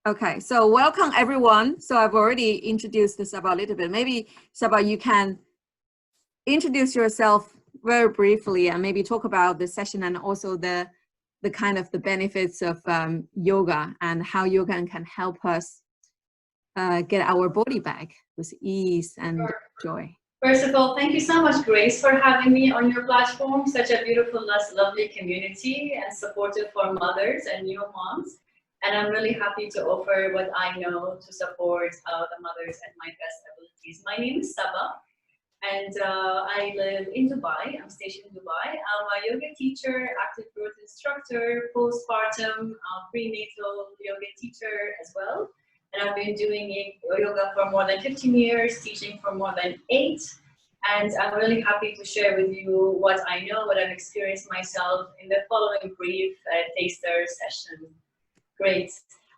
Okay, so welcome everyone. So I've already introduced Saba a little bit. Maybe Saba, you can introduce yourself very briefly and maybe talk about the session and also the kind of the benefits of yoga and how yoga can help us get our body back with ease and joy. First of all, thank you so much, Grace, for having me on your platform. Such a beautiful, lovely community and supportive for mothers and new moms. And I'm really happy to offer what I know to support the mothers at my best abilities. My name is Saba, and I live in Dubai. I'm stationed in Dubai. I'm a yoga teacher, active growth instructor, postpartum, prenatal yoga teacher as well. And I've been doing yoga for more than 15 years, teaching for more than 8. And I'm really happy to share with you what I know, what I've experienced myself in the following brief taster session. Great.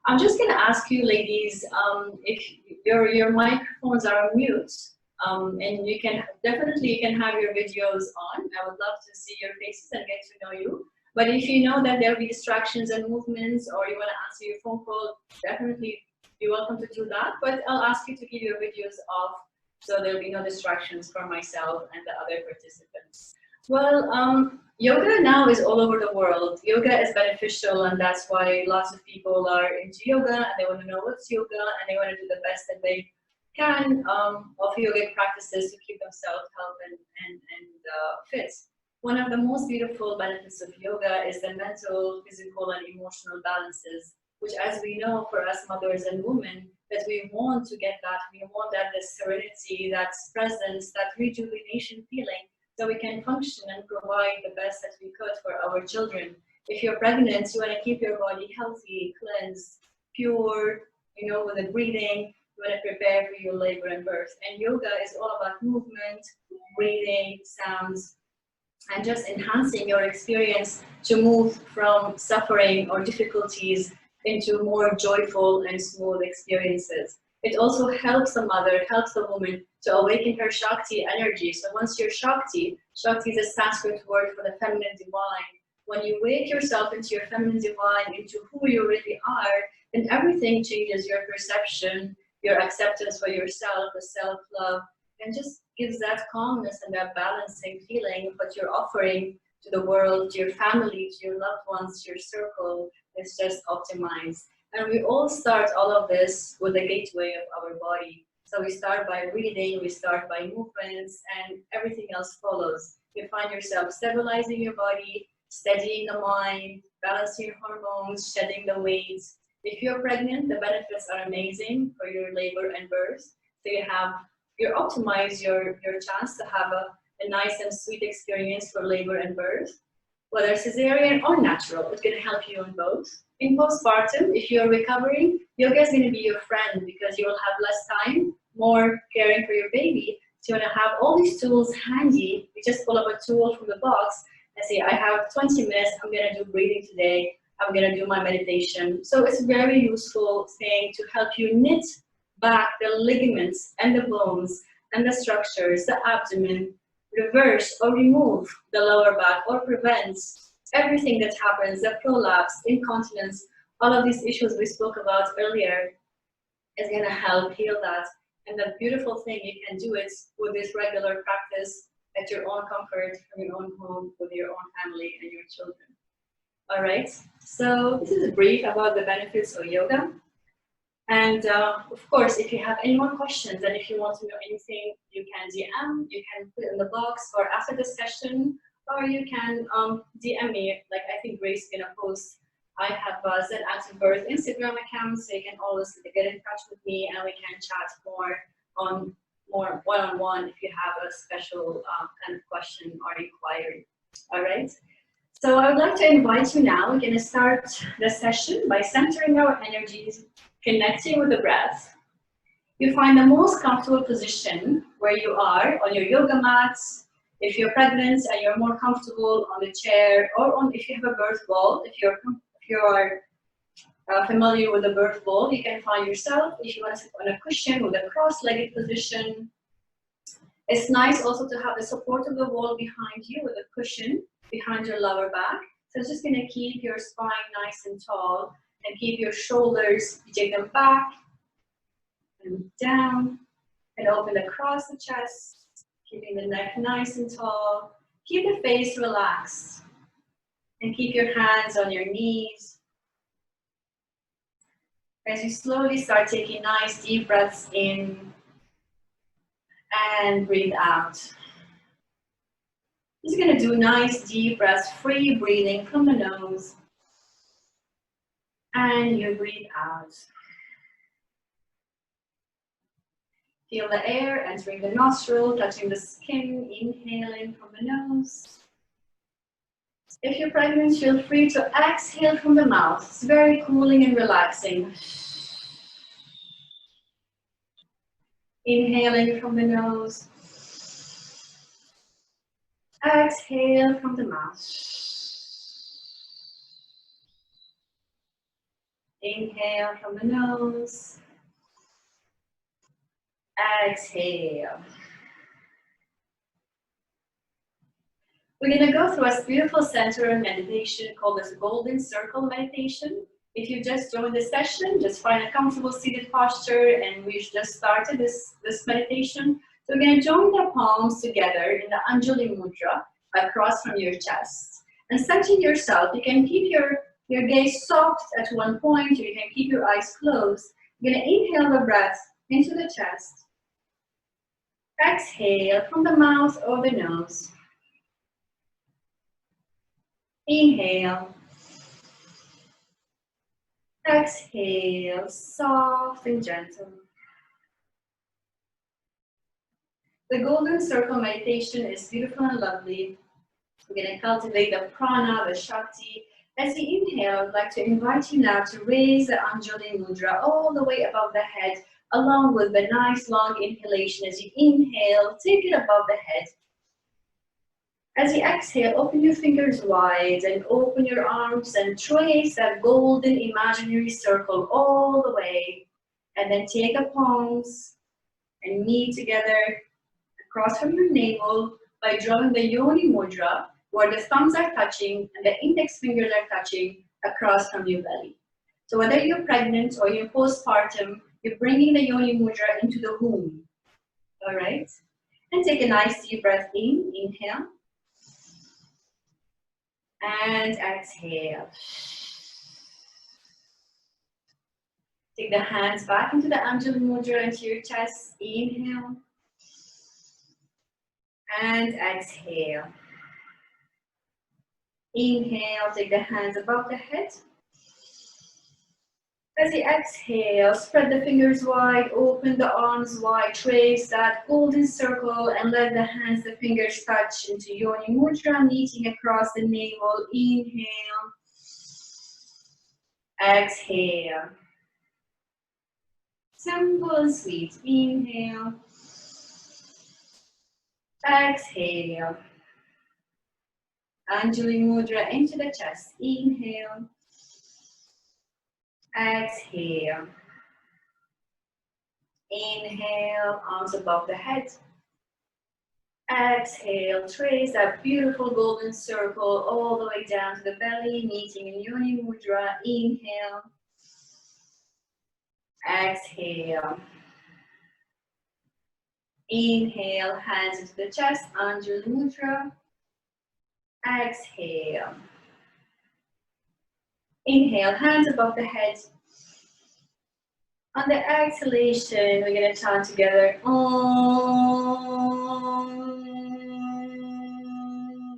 I'm just going to ask you, ladies, if your microphones are on mute, and you can definitely have your videos on. I would love to see your faces and get to know you. But if you know that there'll be distractions and movements, or you want to answer your phone call, definitely you're welcome to do that. But I'll ask you to keep your videos off, so there'll be no distractions for myself and the other participants. Well, yoga now is all over the world. Yoga is beneficial, and that's why lots of people are into yoga, and they want to know what's yoga, and they want to do the best that they can of yogic practices to keep themselves healthy and fit. One of the most beautiful benefits of yoga is the mental, physical, and emotional balances, which, as we know, for us mothers and women, that we want to get that. We want that serenity, that presence, that rejuvenation feeling, so we can function and provide the best that we could for our children. If you're pregnant, you want to keep your body healthy, cleansed, pure, with the breathing. You want to prepare for your labor and birth. And yoga is all about movement, breathing, sounds, and just enhancing your experience to move from suffering or difficulties into more joyful and smooth experiences. It also helps the mother, helps the woman to awaken her Shakti energy. So once you're Shakti is a Sanskrit word for the feminine divine. When you wake yourself into your feminine divine, into who you really are, then everything changes. Your perception, your acceptance for yourself, the self-love, and just gives that calmness and that balancing feeling of what you're offering to the world, to your family, to your loved ones, to your circle. It's just optimized. And we all start all of this with the gateway of our body. So we start by breathing, we start by movements, and everything else follows. You find yourself stabilizing your body, steadying the mind, balancing your hormones, shedding the weight. If you're pregnant, the benefits are amazing for your labor and birth. So you optimize your chance to have a nice and sweet experience for labor and birth. Whether cesarean or natural, it's going to help you in both. In postpartum, if you're recovering, yoga is going to be your friend because you will have less time, more caring for your baby. So you want to have all these tools handy. You just pull up a tool from the box and say, I have 20 minutes, I'm going to do breathing today, I'm going to do my meditation. So it's a very useful thing to help you knit back the ligaments and the bones and the structures, the abdomen, reverse or remove the lower back or prevent everything that happens, the prolapse, incontinence, all of these issues we spoke about earlier is going to help heal that. And the beautiful thing, you can do it with this regular practice at your own comfort, from your own home, with your own family and your children. All right, so this is a brief about the benefits of yoga. And of course, if you have any more questions and if you want to know anything, you can DM, you can put it in the box or after the session, or you can DM me, like I think Grace is gonna post. I have a Zen Active Birth Instagram account, so you can always get in touch with me and we can chat more one-on-one if you have a special kind of question or inquiry. All right. So I would like to invite you now. We're gonna start the session by centering our energies, connecting with the breath. You find the most comfortable position where you are on your yoga mats. If you're pregnant and you're more comfortable on the chair, or if you have a birth ball, if you're familiar with the birth ball, you can find yourself. If you want to sit on a cushion with a cross-legged position, it's nice also to have the support of the wall behind you with a cushion behind your lower back. So it's just going to keep your spine nice and tall And keep your shoulders, you take them back and down, and open across the chest, keeping the neck nice and tall. Keep the face relaxed, and keep your hands on your knees. As you slowly start taking nice deep breaths in and breathe out. Just gonna do nice deep breaths, free breathing from the nose. And you breathe out. Feel the air entering the nostril, touching the skin, inhaling from the nose. If you're pregnant, feel free to exhale from the mouth. It's very cooling and relaxing. Inhaling from the nose. Exhale from the mouth. Inhale from the nose. Exhale. We're going to go through a beautiful center meditation called this Golden Circle meditation. If you just joined the session, just find a comfortable seated posture, and we've just started this meditation. So we're going to join the palms together in the Anjali Mudra across from your chest. And centering yourself, you can keep your gaze soft at one point, or you can keep your eyes closed. You're going to inhale the breath into the chest. Exhale from the mouth or the nose. Inhale. Exhale, soft and gentle. The Golden Circle meditation is beautiful and lovely. We're going to cultivate the prana, the shakti. As you inhale, I'd like to invite you now to raise the Anjali Mudra all the way above the head, along with the nice long inhalation. As you inhale, take it above the head. As you exhale, open your fingers wide and open your arms and trace that golden imaginary circle all the way. And then take the palms and meet together across from your navel by drawing the Yoni Mudra, where the thumbs are touching and the index fingers are touching across from your belly. So whether you're pregnant or you're postpartum, you're bringing the Yoni Mudra into the womb. All right? And take a nice deep breath in, inhale. And exhale. Take the hands back into the Anjali Mudra, into your chest. Inhale. And exhale. Inhale, take the hands above the head. As you exhale, spread the fingers wide, open the arms wide, trace that golden circle and let the hands, the fingers touch into Yoni Mudra, meeting across the navel. Inhale. Exhale. Simple and sweet. Inhale. Exhale. Anjali Mudra into the chest. Inhale. Exhale. Inhale, arms above the head. Exhale, trace that beautiful golden circle all the way down to the belly, meeting in Yoni Mudra. Inhale. Exhale. Inhale, hands into the chest, Anjali Mudra. Exhale. Inhale, hands above the head. On the exhalation, we're going to chant together Om.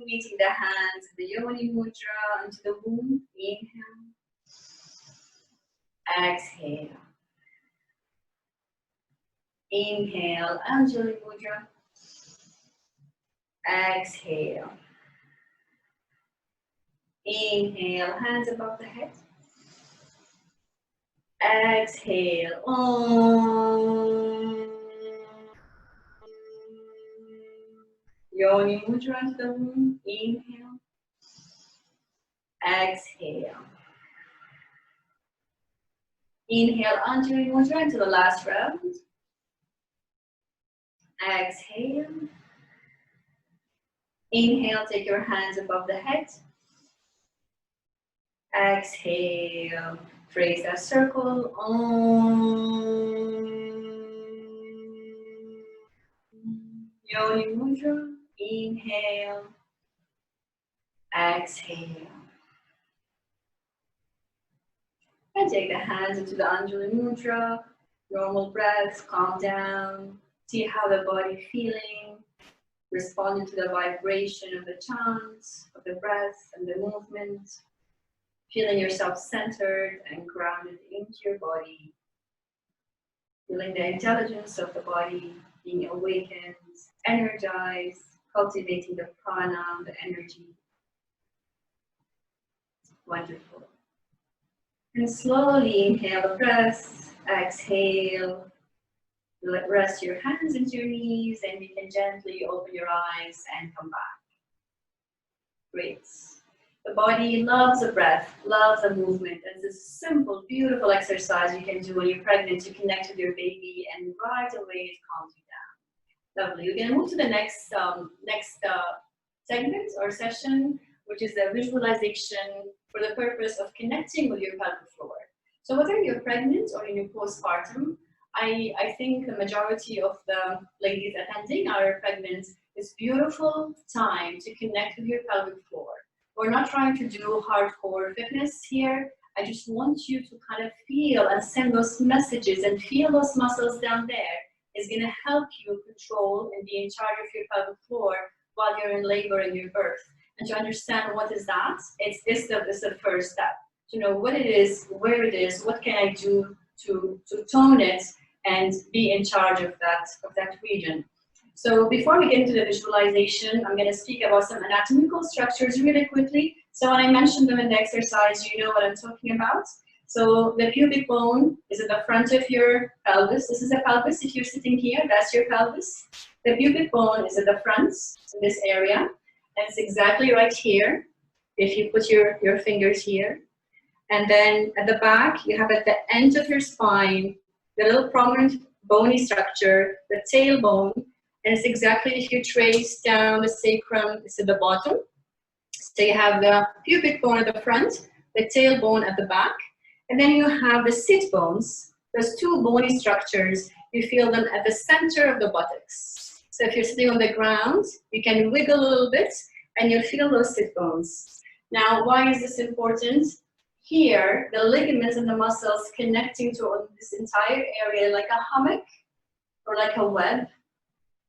Meeting the hands, the Yoni Mudra into the womb. Inhale. Exhale. Inhale, Anjali Mudra. Exhale. Inhale, hands above the head. Exhale. Om. Yoni Mudra into the womb. Inhale. Exhale. Inhale, Anjali Mudra into the last round. Exhale. Inhale, take your hands above the head. Exhale. Trace that circle. Yoni Mudra. Inhale. Exhale. And take the hands into the Anjali Mudra. Normal breath, calm down. See how the body feeling. Responding to the vibration of the chants, of the breath and the movement. Feeling yourself centered and grounded into your body. Feeling the intelligence of the body being awakened, energized, cultivating the prana, the energy. Wonderful. And slowly inhale the breath, exhale. Rest your hands into your knees and you can gently open your eyes and come back. Great. The body loves the breath, loves the movement. And it's a simple, beautiful exercise you can do when you're pregnant to connect with your baby and right away it calms you down. Lovely. We're going to move to the next segment or session, which is the visualization for the purpose of connecting with your pelvic floor. So whether you're pregnant or in your postpartum, I think the majority of the ladies attending are pregnant. It's beautiful time to connect with your pelvic floor. We're not trying to do hardcore fitness here. I just want you to kind of feel and send those messages and feel those muscles down there. It's going to help you control and be in charge of your pelvic floor while you're in labor and your birth. And to understand what is that, it's the first step. To know what it is, where it is, what can I do to tone it and be in charge of that region. So before we get into the visualization, I'm going to speak about some anatomical structures really quickly. So when I mentioned them in the exercise, you know what I'm talking about. So the pubic bone is at the front of your pelvis. This is the pelvis. If you're sitting here, that's your pelvis. The pubic bone is at the front in this area. And it's exactly right here. If you put your fingers here. And then at the back, you have at the end of your spine, the little prominent bony structure, the tailbone. And it's exactly if you trace down the sacrum, it's at the bottom. So you have the pubic bone at the front, the tailbone at the back. And then you have the sit bones, those two bony structures. You feel them at the center of the buttocks. So if you're sitting on the ground, you can wiggle a little bit and you'll feel those sit bones. Now, why is this important? Here, the ligaments and the muscles connecting to this entire area like a hammock or like a web.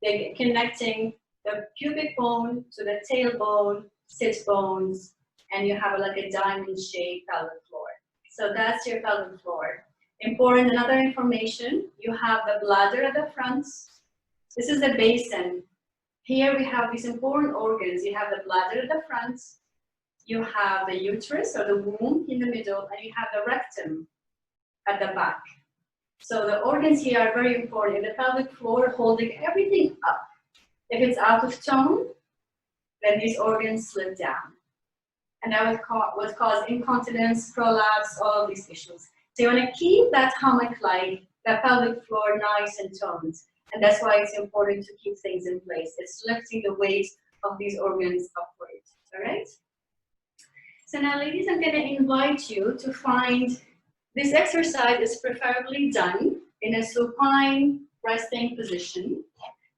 They're connecting the pubic bone to the tailbone, sit bones, and you have like a diamond-shaped pelvic floor. So that's your pelvic floor. Important, another information, you have the bladder at the front. This is the basin. Here we have these important organs. You have the bladder at the front. You have the uterus or the womb in the middle, and you have the rectum at the back. So the organs here are very important. The pelvic floor holding everything up. If it's out of tone, then these organs slip down. And that would cause incontinence, prolapse, all of these issues. So you want to keep that hammock-like, that pelvic floor nice and toned. And that's why it's important to keep things in place. It's lifting the weight of these organs upward. All right? So now, ladies, I'm going to invite you to find this exercise is preferably done in a supine resting position.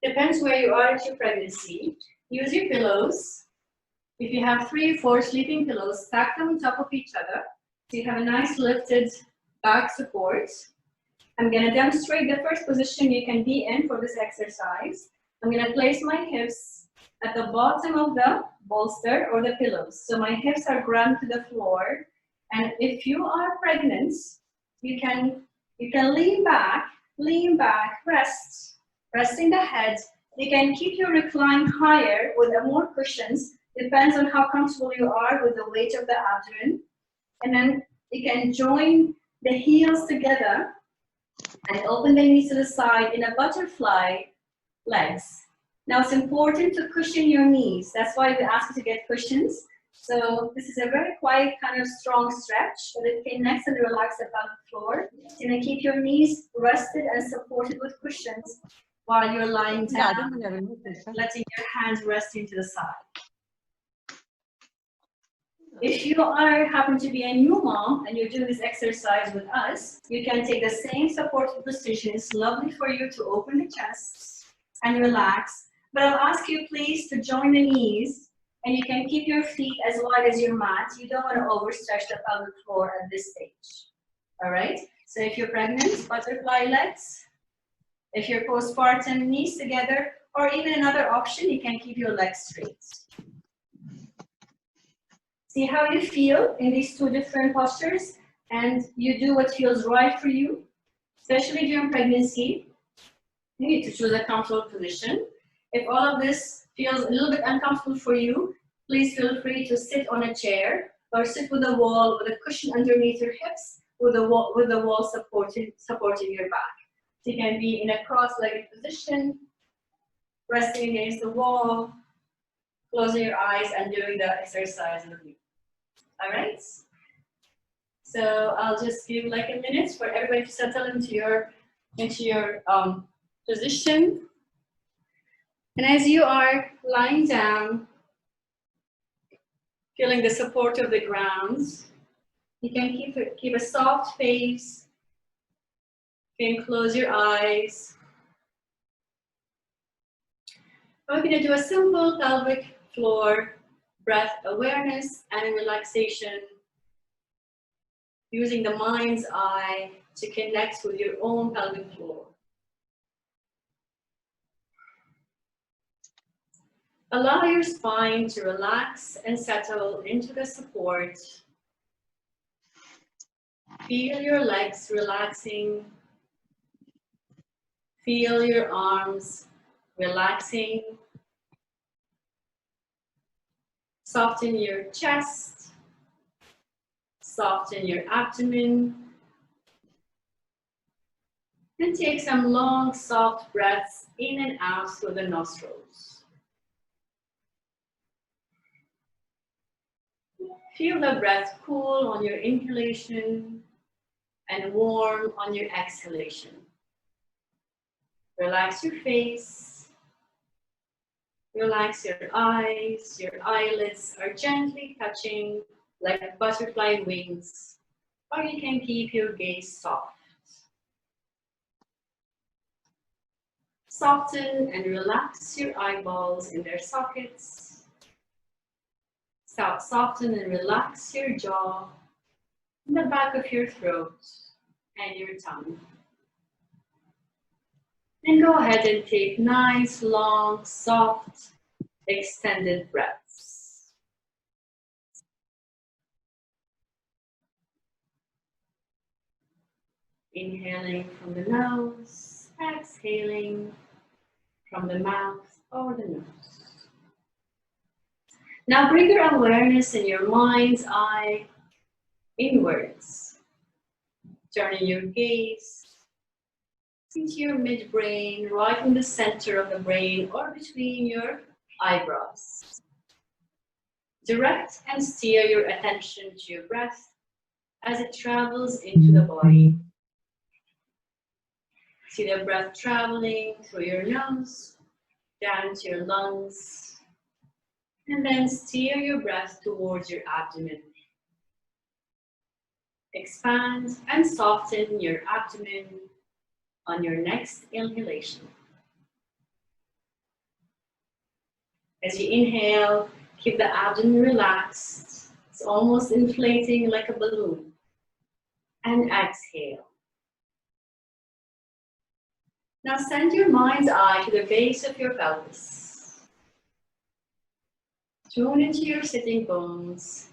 Depends where you are at your pregnancy. Use your pillows. If you have 3 or 4 sleeping pillows, stack them on top of each other. So you have a nice lifted back support. I'm going to demonstrate the first position you can be in for this exercise. I'm going to place my hips at the bottom of the bolster or the pillows. So my hips are grounded to the floor. And if you are pregnant, you can lean back, resting the head. You can keep your recline higher with more cushions. Depends on how comfortable you are with the weight of the abdomen. And then you can join the heels together and open the knees to the side in a butterfly legs. Now it's important to cushion your knees. That's why we ask you to get cushions. So this is a very quiet kind of strong stretch, but it connects and relax the pelvic floor. So you keep your knees rested and supported with cushions while you're lying down, letting your hands rest into the side. If you happen to be a new mom and you're doing this exercise with us, you can take the same supported position. It's lovely for you to open the chest and relax. But I'll ask you please to join the knees, and you can keep your feet as wide as your mat. You don't want to overstretch the pelvic floor at this stage. All right? So if you're pregnant, butterfly legs. If you're postpartum, knees together. Or even another option, you can keep your legs straight. See how you feel in these two different postures, and you do what feels right for you, especially during pregnancy. You need to choose a comfortable position. If all of this feels a little bit uncomfortable for you, please feel free to sit on a chair or sit with a wall with a cushion underneath your hips with the wall supporting your back. So you can be in a cross-legged position, resting against the wall, closing your eyes and doing the exercise with me. All right? So I'll just give like a minute for everybody to settle into your position. And as you are lying down, feeling the support of the ground, you can keep a soft face. You can close your eyes. We're going to do a simple pelvic floor breath awareness and relaxation, using the mind's eye to connect with your own pelvic floor. Allow your spine to relax and settle into the support. Feel your legs relaxing. Feel your arms relaxing. Soften your chest. Soften your abdomen. And take some long, soft breaths in and out through the nostrils. Feel the breath cool on your inhalation and warm on your exhalation. Relax your face. Relax your eyes. Your eyelids are gently touching like butterfly wings, or you can keep your gaze soft. Soften and relax your eyeballs in their sockets. Soften and relax your jaw, in the back of your throat, and your tongue. And go ahead and take nice, long, soft, extended breaths. Inhaling from the nose, exhaling from the mouth or the nose. Now bring your awareness in your mind's eye inwards, turning your gaze into your midbrain, right in the center of the brain or between your eyebrows. Direct and steer your attention to your breath as it travels into the body. See the breath traveling through your nose, down to your lungs, and then steer your breath towards your abdomen. Expand and soften your abdomen on your next inhalation. As you inhale, keep the abdomen relaxed. It's almost inflating like a balloon. And exhale. Now send your mind's eye to the base of your pelvis. Tune into your sitting bones,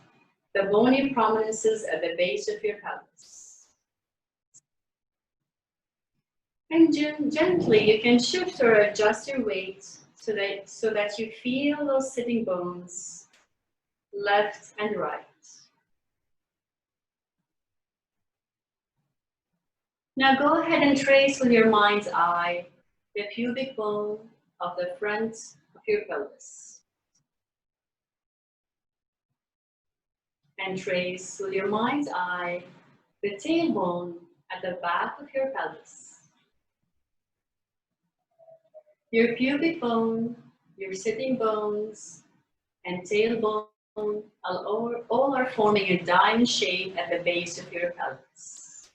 the bony prominences at the base of your pelvis. And gently you can shift or adjust your weight so that you feel those sitting bones left and right. Now go ahead and trace with your mind's eye the pubic bone of the front of your pelvis. And trace with your mind's eye the tailbone at the back of your pelvis. Your pubic bone, your sitting bones, and tailbone all are forming a diamond shape at the base of your pelvis.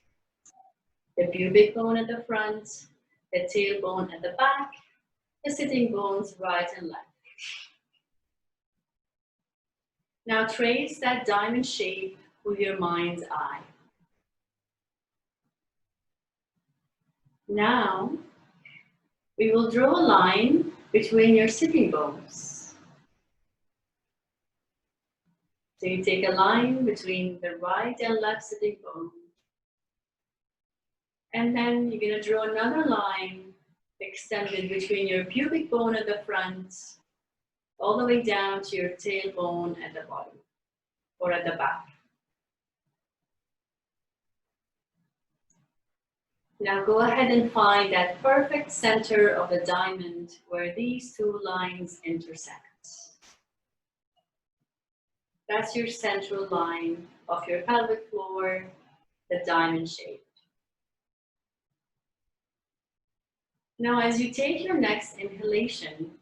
The pubic bone at the front, the tailbone at the back, the sitting bones right and left. Now trace that diamond shape with your mind's eye. Now, we will draw a line between your sitting bones. So you take a line between the right and left sitting bone. And then you're going to draw another line extended between your pubic bone at the front, all the way down to your tailbone at the bottom, or at the back. Now go ahead and find that perfect center of the diamond where these two lines intersect. That's your central line of your pelvic floor, the diamond shape. Now as you take your next inhalation,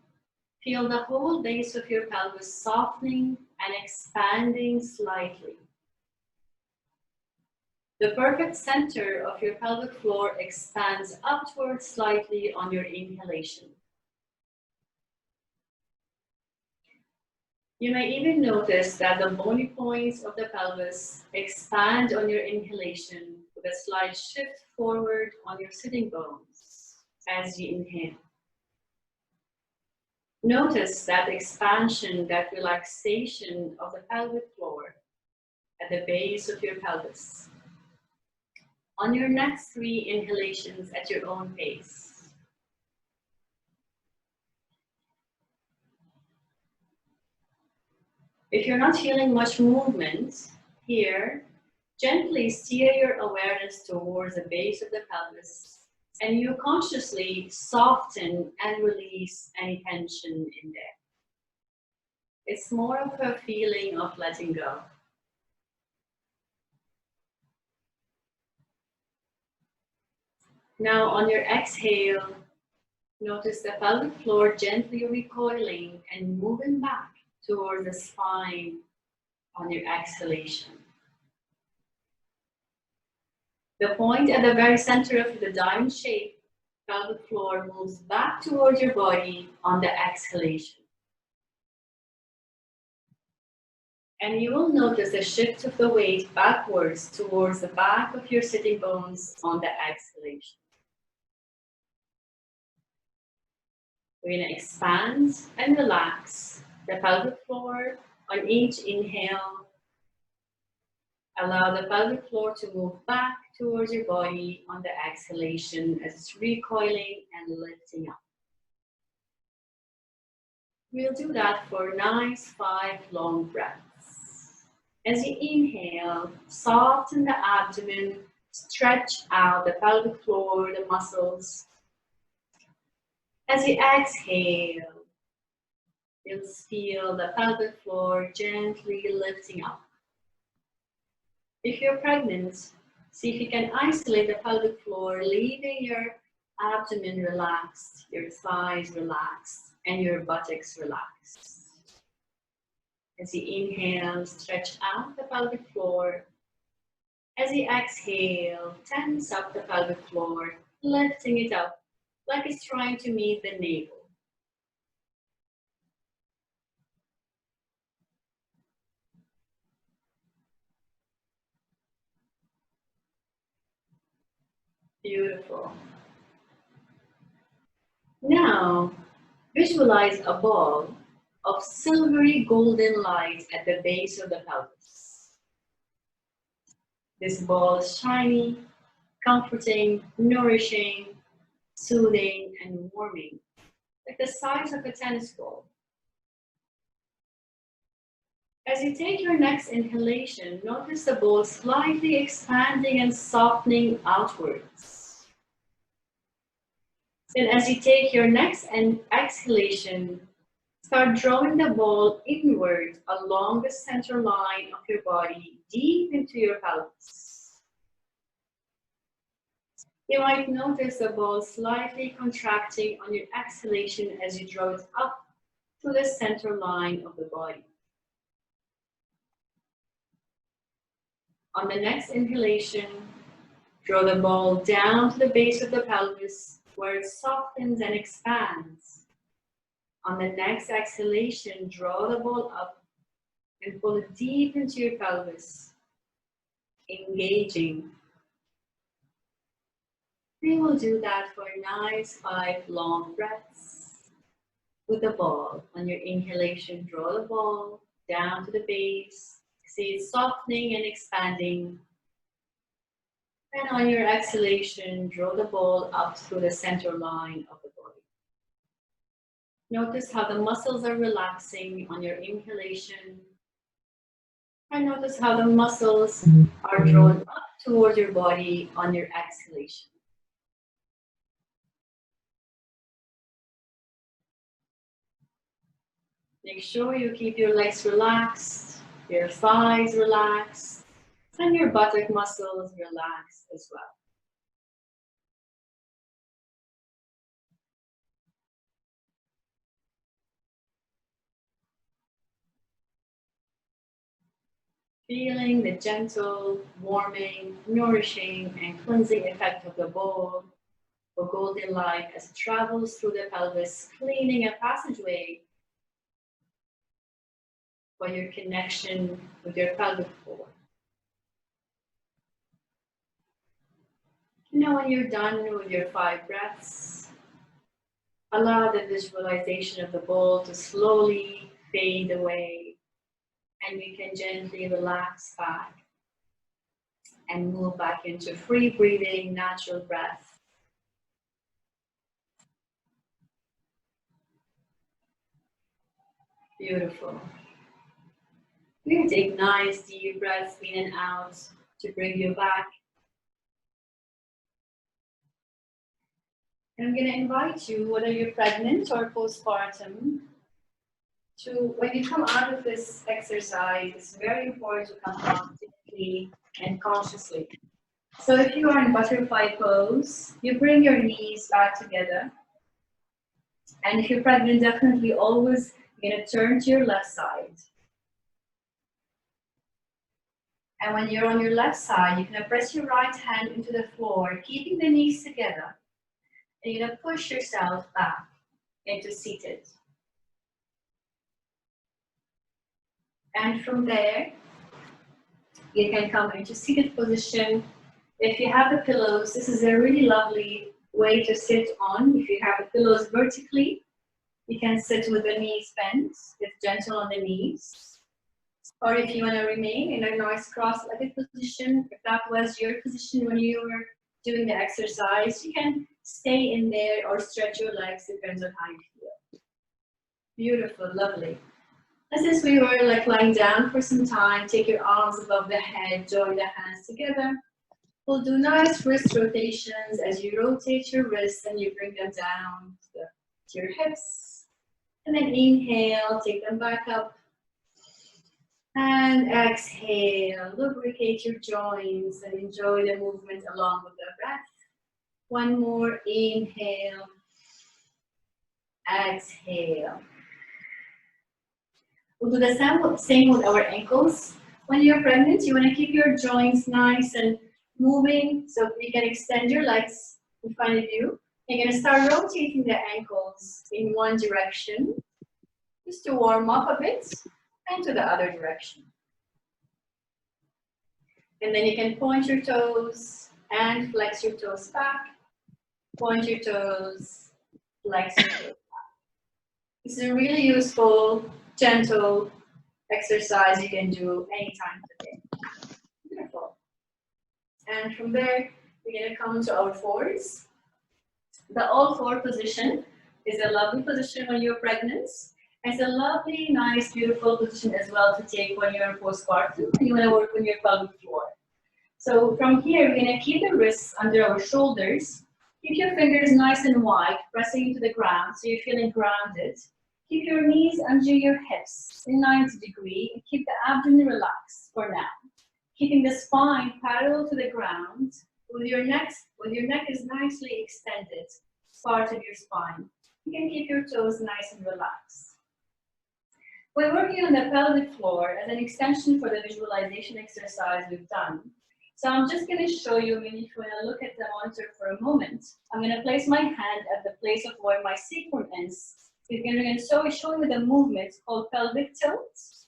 feel the whole base of your pelvis softening and expanding slightly. The perfect center of your pelvic floor expands upward slightly on your inhalation. You may even notice that the bony points of the pelvis expand on your inhalation with a slight shift forward on your sitting bones as you inhale. Notice that expansion, that relaxation of the pelvic floor at the base of your pelvis. On your next 3 inhalations at your own pace. If you're not feeling much movement here, gently steer your awareness towards the base of the pelvis and you consciously soften and release any tension in there. It's more of a feeling of letting go. Now on your exhale, notice the pelvic floor gently recoiling and moving back towards the spine on your exhalation. The point at the very center of the diamond shape, pelvic floor moves back towards your body on the exhalation. And you will notice a shift of the weight backwards towards the back of your sitting bones on the exhalation. We're going to expand and relax the pelvic floor on each inhale. Allow the pelvic floor to move back towards your body on the exhalation as it's recoiling and lifting up. We'll do that for nice 5 long breaths. As you inhale, soften the abdomen, stretch out the pelvic floor, the muscles. As you exhale, you'll feel the pelvic floor gently lifting up. If you're pregnant, see if you can isolate the pelvic floor, leaving your abdomen relaxed, your thighs relaxed, and your buttocks relaxed. As you inhale, stretch out the pelvic floor. As you exhale, tense up the pelvic floor, lifting it up like it's trying to meet the navel. Beautiful. Now, visualize a ball of silvery golden light at the base of the pelvis. This ball is shiny, comforting, nourishing, soothing, and warming, like the size of a tennis ball. As you take your next inhalation, notice the ball slightly expanding and softening outwards. Then as you take your next exhalation, start drawing the ball inward along the center line of your body, deep into your pelvis. You might notice the ball slightly contracting on your exhalation as you draw it up to the center line of the body. On the next inhalation, draw the ball down to the base of the pelvis where it softens and expands. On the next exhalation, draw the ball up and pull it deep into your pelvis, engaging. We will do that for nice 5 long breaths with the ball. On your inhalation, draw the ball down to the base. See it softening and expanding. And on your exhalation, draw the ball up through the center line of the body. Notice how the muscles are relaxing on your inhalation. And notice how the muscles are drawn up towards your body on your exhalation. Make sure you keep your legs relaxed, your thighs relaxed, and your buttock muscles relaxed as well. Feeling the gentle, warming, nourishing, and cleansing effect of the bowl or golden light as it travels through the pelvis, cleaning a passageway for your connection with your pelvic floor. Now when you're done with your 5 breaths, allow the visualization of the bowl to slowly fade away, and we can gently relax back and move back into free breathing, natural breath. Beautiful. We're going to take nice deep breaths in and out to bring you back. And I'm going to invite you, whether you're pregnant or postpartum, to, when you come out of this exercise, it's very important to come out gently and consciously. So if you are in butterfly pose, you bring your knees back together. And if you're pregnant, definitely always you're going to turn to your left side. And when you're on your left side, you're going to press your right hand into the floor, keeping the knees together. And you're going to push yourself back into seated. And from there, you can come into seated position. If you have the pillows, this is a really lovely way to sit on. If you have the pillows vertically, you can sit with the knees bent. It's gentle on the knees. Or if you want to remain in a nice cross-legged position, if that was your position when you were doing the exercise, you can stay in there or stretch your legs, depends on how you feel. Beautiful, lovely. And since we were like lying down for some time, take your arms above the head, join the hands together. We'll do nice wrist rotations as you rotate your wrists and you bring them down to your hips. And then inhale, take them back up. And exhale, lubricate your joints and enjoy the movement along with the breath. One more, inhale, exhale. We'll do the same with our ankles. When you're pregnant, you want to keep your joints nice and moving so you can extend your legs in front of you. You're going to start rotating the ankles in one direction just to warm up a bit, and to the other direction. And then you can point your toes and flex your toes back. Point your toes, flex your toes back. This is a really useful, gentle exercise you can do anytime today. Beautiful. And from there, we're going to come to our fours. The all-four position is a lovely position when you're pregnant. It's a lovely, nice, beautiful position as well to take when you're postpartum and you want to work on your pelvic floor. So from here, we're going to keep the wrists under our shoulders. Keep your fingers nice and wide, pressing into the ground so you're feeling grounded. Keep your knees under your hips in 90 degrees and keep the abdomen relaxed for now. Keeping the spine parallel to the ground with your neck is nicely extended, part of your spine. You can keep your toes nice and relaxed. We're working on the pelvic floor as an extension for the visualization exercise we've done. So I'm just going to show you, maybe if you want to look at the monitor for a moment, I'm going to place my hand at the place of where my sacrum is. You're going to show you the movement called pelvic tilts.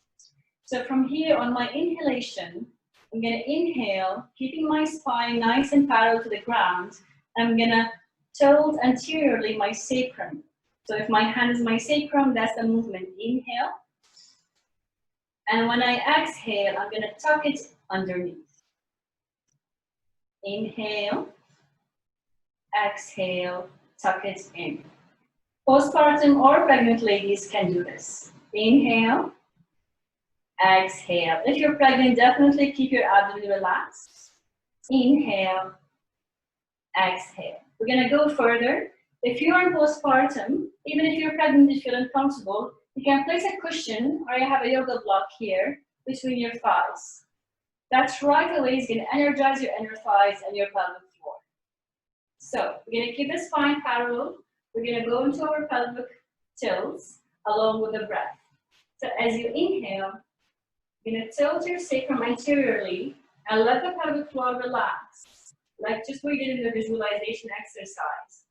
So from here on my inhalation, I'm going to inhale, keeping my spine nice and parallel to the ground. I'm going to tilt anteriorly my sacrum. So if my hand is my sacrum, that's the movement. Inhale. And when I exhale, I'm going to tuck it underneath. Inhale, exhale, tuck it in. Postpartum or pregnant ladies can do this. Inhale, exhale. If you're pregnant, definitely keep your abdomen relaxed. Inhale, exhale. We're going to go further. If you're in postpartum, even if you're pregnant, if you feel uncomfortable, you can place a cushion or you have a yoga block here between your thighs. That's right away is going to energize your inner thighs and your pelvic floor. So we're going to keep the spine parallel. We're going to go into our pelvic tilts along with the breath. So as you inhale, you're going to tilt your sacrum anteriorly and let the pelvic floor relax, like just what we did in the visualization exercise.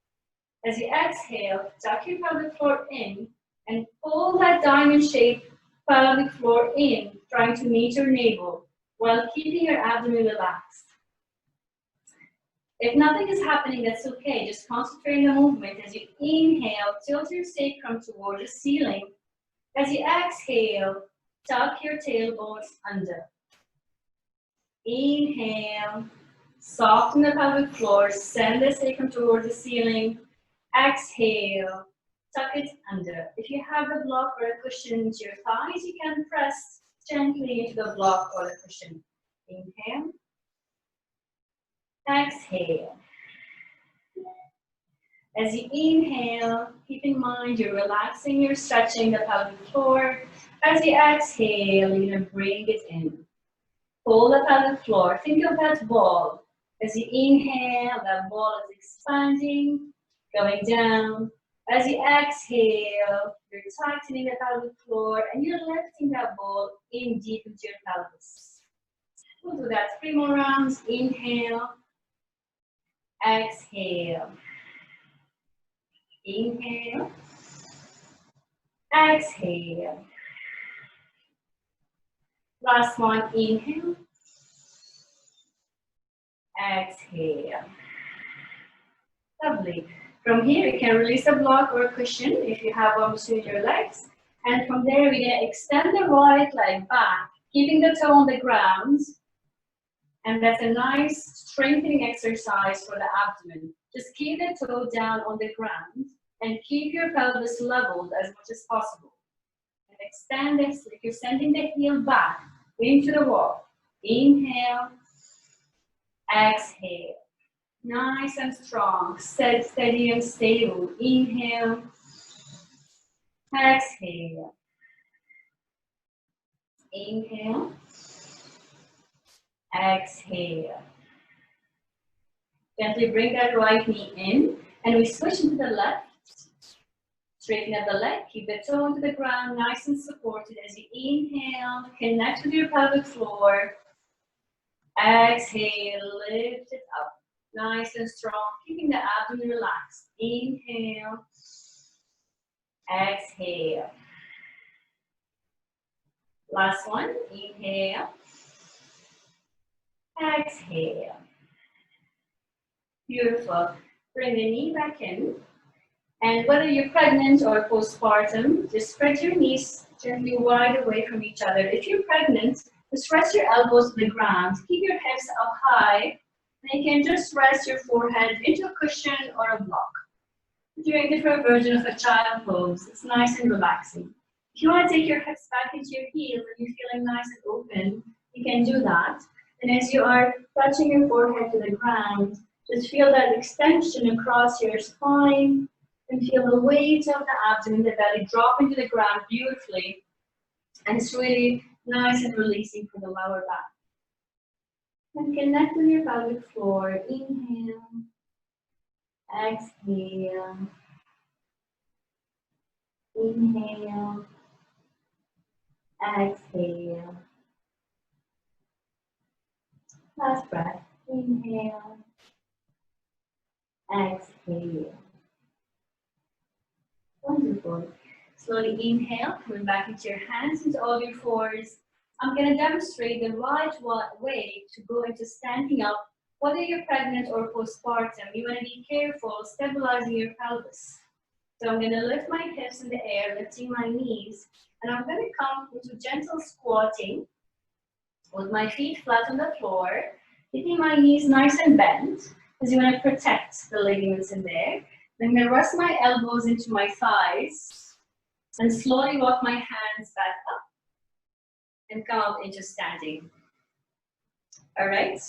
As you exhale, tuck your pelvic floor in and pull that diamond-shaped pelvic floor in, trying to meet your navel while keeping your abdomen relaxed. If nothing is happening, that's okay. Just concentrate on the movement. As you inhale, tilt your sacrum towards the ceiling. As you exhale, tuck your tailbones under. Inhale, soften the pelvic floor, send the sacrum towards the ceiling. Exhale, tuck it under. If you have the block or a cushion into your thighs, you can press gently into the block or the cushion. Inhale. Exhale. As you inhale, keep in mind you're relaxing, you're stretching the pelvic floor. As you exhale, you're going to bring it in. Pull the pelvic floor. Think of that ball. As you inhale, that ball is expanding, going down. As you exhale, you're tightening the pelvic floor and you're lifting that ball in deep into your pelvis. We'll do that 3 more rounds. Inhale. Exhale. Inhale. Exhale. Last one. Inhale. Exhale. Lovely. From here, you can release a block or a cushion if you have one between your legs. And from there, we're going to extend the right leg back, keeping the toe on the ground. And that's a nice strengthening exercise for the abdomen. Just keep the toe down on the ground and keep your pelvis leveled as much as possible. And extend this like you're sending the heel back into the wall. Inhale. Exhale. Nice and strong, steady and stable. Inhale, exhale. Inhale, exhale. Gently bring that right knee in, and we switch into the left. Straighten up the leg, keep the toe onto the ground, nice and supported. As you inhale, connect with your pelvic floor. Exhale, lift it up. Nice and strong, keeping the abdomen relaxed. Inhale, exhale. Last one, inhale, exhale. Beautiful. Bring the knee back in. And whether you're pregnant or postpartum, just spread your knees gently wide away from each other. If you're pregnant, just rest your elbows to the ground. Keep your hips up high. And you can just rest your forehead into a cushion or a block. Doing a different version of a child pose. It's nice and relaxing. If you want to take your hips back into your heels and you're feeling nice and open, you can do that. And as you are touching your forehead to the ground, just feel that extension across your spine and feel the weight of the abdomen, the belly drop into the ground beautifully. And it's really nice and releasing for the lower back. And connect with your pelvic floor. Inhale. Exhale. Inhale. Exhale. Last breath. Inhale. Exhale. Wonderful. Slowly inhale, coming back into your hands, into all your fours. I'm going to demonstrate the right way to go into standing up. Whether you're pregnant or postpartum, you want to be careful stabilizing your pelvis. So I'm going to lift my hips in the air, lifting my knees, and I'm going to come into gentle squatting with my feet flat on the floor, keeping my knees nice and bent, because you want to protect the ligaments in there. Then I'm going to rest my elbows into my thighs and slowly walk my hands back up and come up into standing. All right.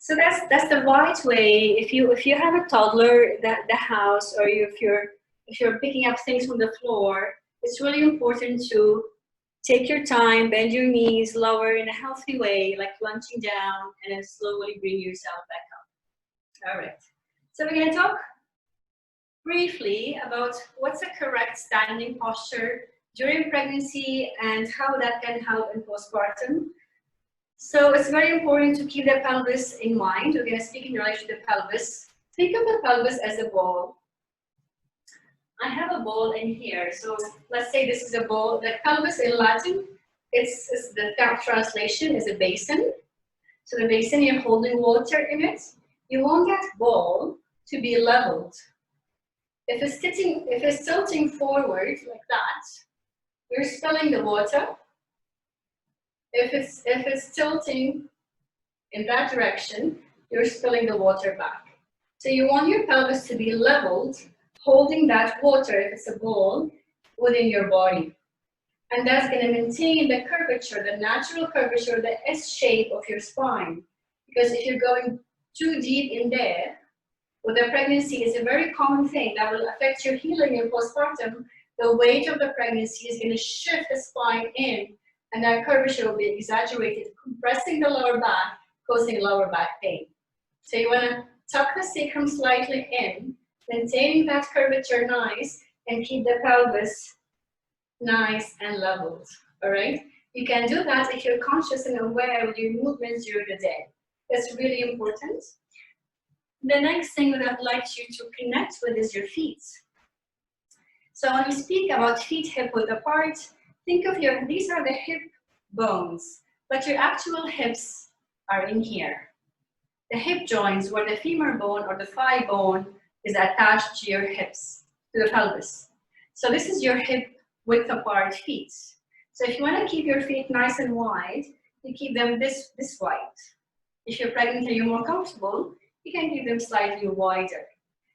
So that's the right way. If you have a toddler at the house, or if you're picking up things from the floor, it's really important to take your time, bend your knees, lower in a healthy way, like plunging down, and then slowly bring yourself back up. All right. So we're going to talk briefly about what's a correct standing posture during pregnancy and how that can help in postpartum. So it's very important to keep the pelvis in mind. We're going to speak in relation to the pelvis. Think of the pelvis as a ball. I have a ball in here. So let's say this is a ball. The pelvis in Latin, it's the translation is a basin. So the basin, you're holding water in it. You want that ball to be leveled. If it's tilting forward like that, you're spilling the water. If it's tilting in that direction, you're spilling the water back. So you want your pelvis to be leveled, holding that water, if it's a ball, within your body. And that's going to maintain the curvature, the natural curvature, the S shape of your spine. Because if you're going too deep in there, with the pregnancy is a very common thing that will affect your healing in postpartum. The weight of the pregnancy is going to shift the spine in, and that curvature will be exaggerated, compressing the lower back, causing lower back pain. So you want to tuck the sacrum slightly in, maintaining that curvature nice, and keep the pelvis nice and leveled. All right? You can do that if you're conscious and aware of your movements during the day. That's really important. The next thing that I'd like you to connect with is your feet. So when we speak about feet hip width apart, think of these are the hip bones, but your actual hips are in here. The hip joints, where the femur bone or the thigh bone is attached to your hips, to the pelvis. So this is your hip width apart feet. So if you want to keep your feet nice and wide, you keep them this wide. If you're pregnant and you're more comfortable, you can keep them slightly wider.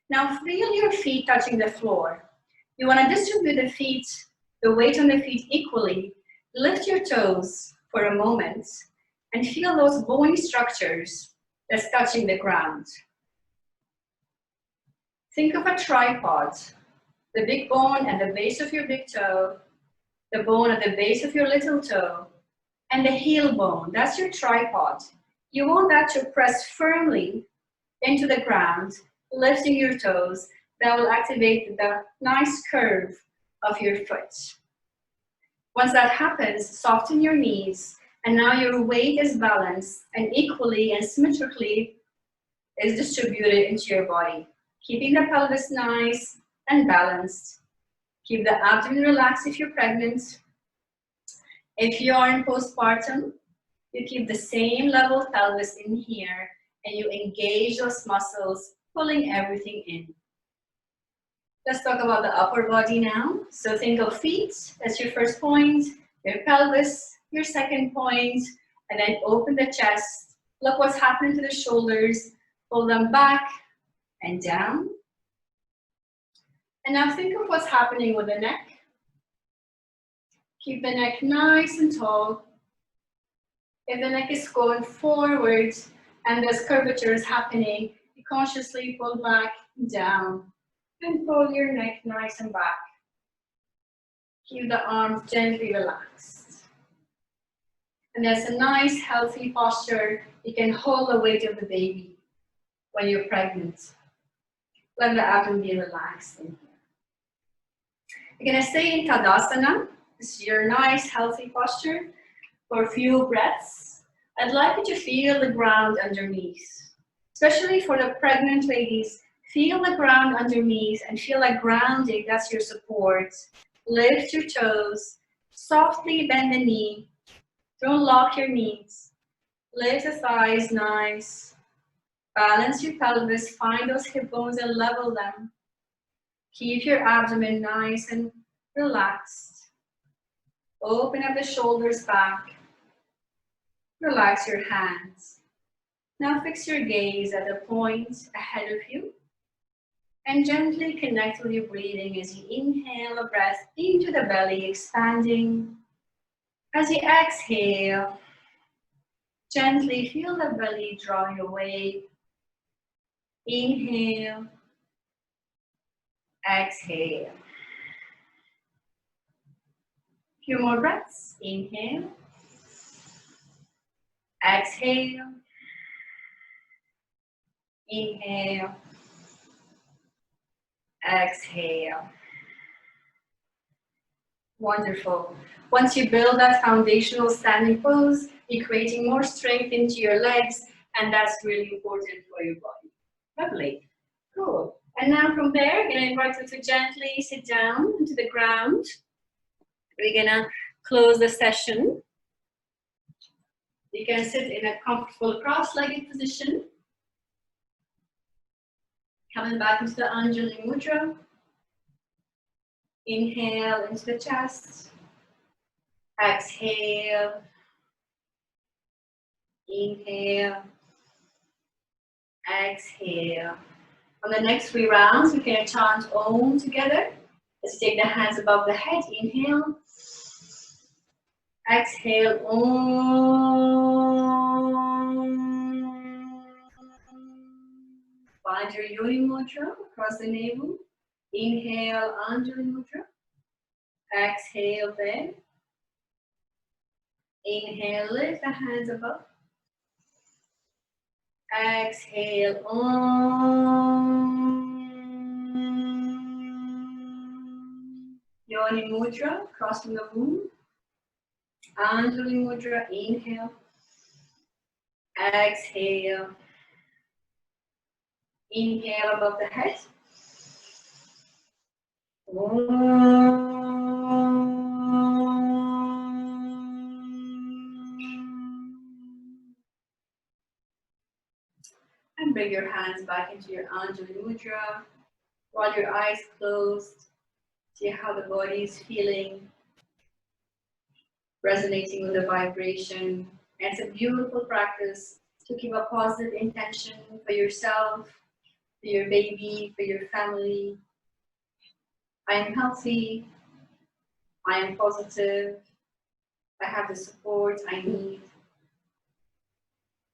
Now feel your feet touching the floor. You want to distribute the weight on the feet equally. Lift your toes for a moment and feel those bony structures that's touching the ground. Think of a tripod. The big bone at the base of your big toe, the bone at the base of your little toe, and the heel bone. That's your tripod. You want that to press firmly into the ground, lifting your toes. That will activate the nice curve of your foot. Once that happens, soften your knees, and now your weight is balanced and equally and symmetrically is distributed into your body. Keeping the pelvis nice and balanced. Keep the abdomen relaxed if you're pregnant. If you are in postpartum, you keep the same level pelvis in here, and you engage those muscles, pulling everything in. Let's talk about the upper body now. So think of feet, that's your first point, your pelvis, your second point, and then open the chest. Look what's happening to the shoulders, pull them back and down. And now think of what's happening with the neck. Keep the neck nice and tall. If the neck is going forward and there's curvature is happening, you consciously pull back, down, and pull your neck nice and back. Keep the arms gently relaxed. And that's a nice, healthy posture. You can hold the weight of the baby when you're pregnant. Let the abdomen be relaxed in here. You're going to stay in Tadasana. This is your nice, healthy posture for a few breaths. I'd like you to feel the ground underneath. Especially for the pregnant ladies, feel the ground underneath and feel like grounding, that's your support. Lift your toes, softly bend the knee. Don't lock your knees. Lift the thighs, nice. Balance your pelvis, find those hip bones and level them. Keep your abdomen nice and relaxed. Open up the shoulders back. Relax your hands. Now fix your gaze at the point ahead of you and gently connect with your breathing as you inhale a breath into the belly, expanding. As you exhale, gently feel the belly drawing away. Inhale, exhale. A few more breaths. Inhale, exhale, inhale, exhale. Wonderful. Once you build that foundational standing pose, you're creating more strength into your legs, and that's really important for your body. Lovely. Cool. And now from there, I'm going to invite you to gently sit down into the ground. We're going to close the session. You can sit in a comfortable cross-legged position. Coming back into the Anjali Mudra. Inhale into the chest. Exhale. Inhale. Exhale. On the next 3 rounds, we can chant Om together. Let's take the hands above the head. Inhale. Exhale. Om. Find your Yoni Mudra across the navel. Inhale, Anjali Mudra. Exhale there. Inhale, lift the hands above. Exhale, Om. Yoni Mudra, crossing the womb. Anjali Mudra, inhale. Exhale. Inhale above the head. And bring your hands back into your Anjali Mudra. While your eyes closed, see how the body is feeling, resonating with the vibration. And it's a beautiful practice to keep a positive intention for yourself, for your baby, for your family. I am healthy. I am positive. I have the support I need.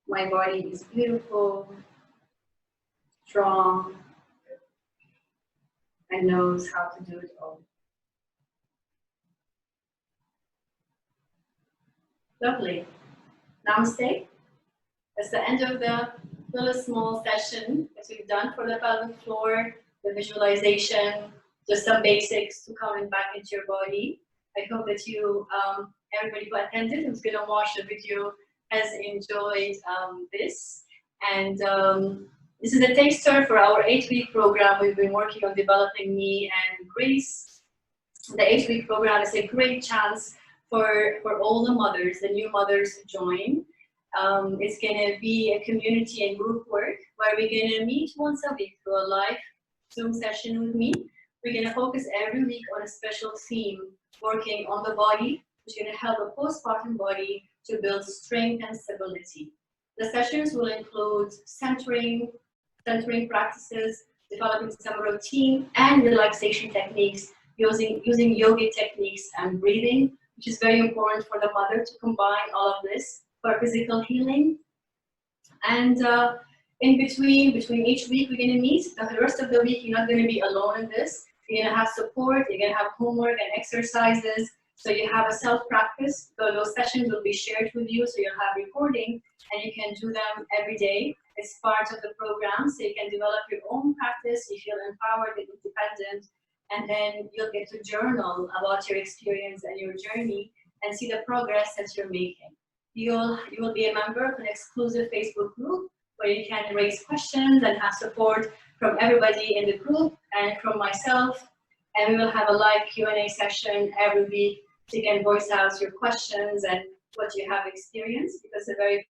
My body is beautiful, strong, and knows how to do it all. Lovely. Namaste. That's the end of the little small session that we've done for the pelvic floor, the visualization, just some basics to coming back into your body. I hope that you, everybody who attended, who's going to watch the video, has enjoyed this. And this is a taster for our 8-week program. We've been working on developing me and Grace. The 8-week program is a great chance for all the mothers, the new mothers to join. It's going to be a community and group work where we're going to meet once a week through a live Zoom session with me. We're going to focus every week on a special theme, working on the body, which is going to help the postpartum body to build strength and stability. The sessions will include centering practices, developing some routine and relaxation techniques, using yogic techniques and breathing, which is very important for the mother to combine all of this for physical healing. And in between each week, we're going to meet. The rest of the week, you're not going to be alone in this. You're going to have support, you're going to have homework and exercises. So you have a self-practice. So those sessions will be shared with you. So you'll have recording and you can do them every day. It's part of the program. So you can develop your own practice. You feel empowered and independent. and then you'll get to journal about your experience and your journey and see the progress that you're making. You will be a member of an exclusive Facebook group where you can raise questions and have support from everybody in the group and from myself. And we will have a live Q&A session every week so you can voice out your questions and what you have experienced, because it's a very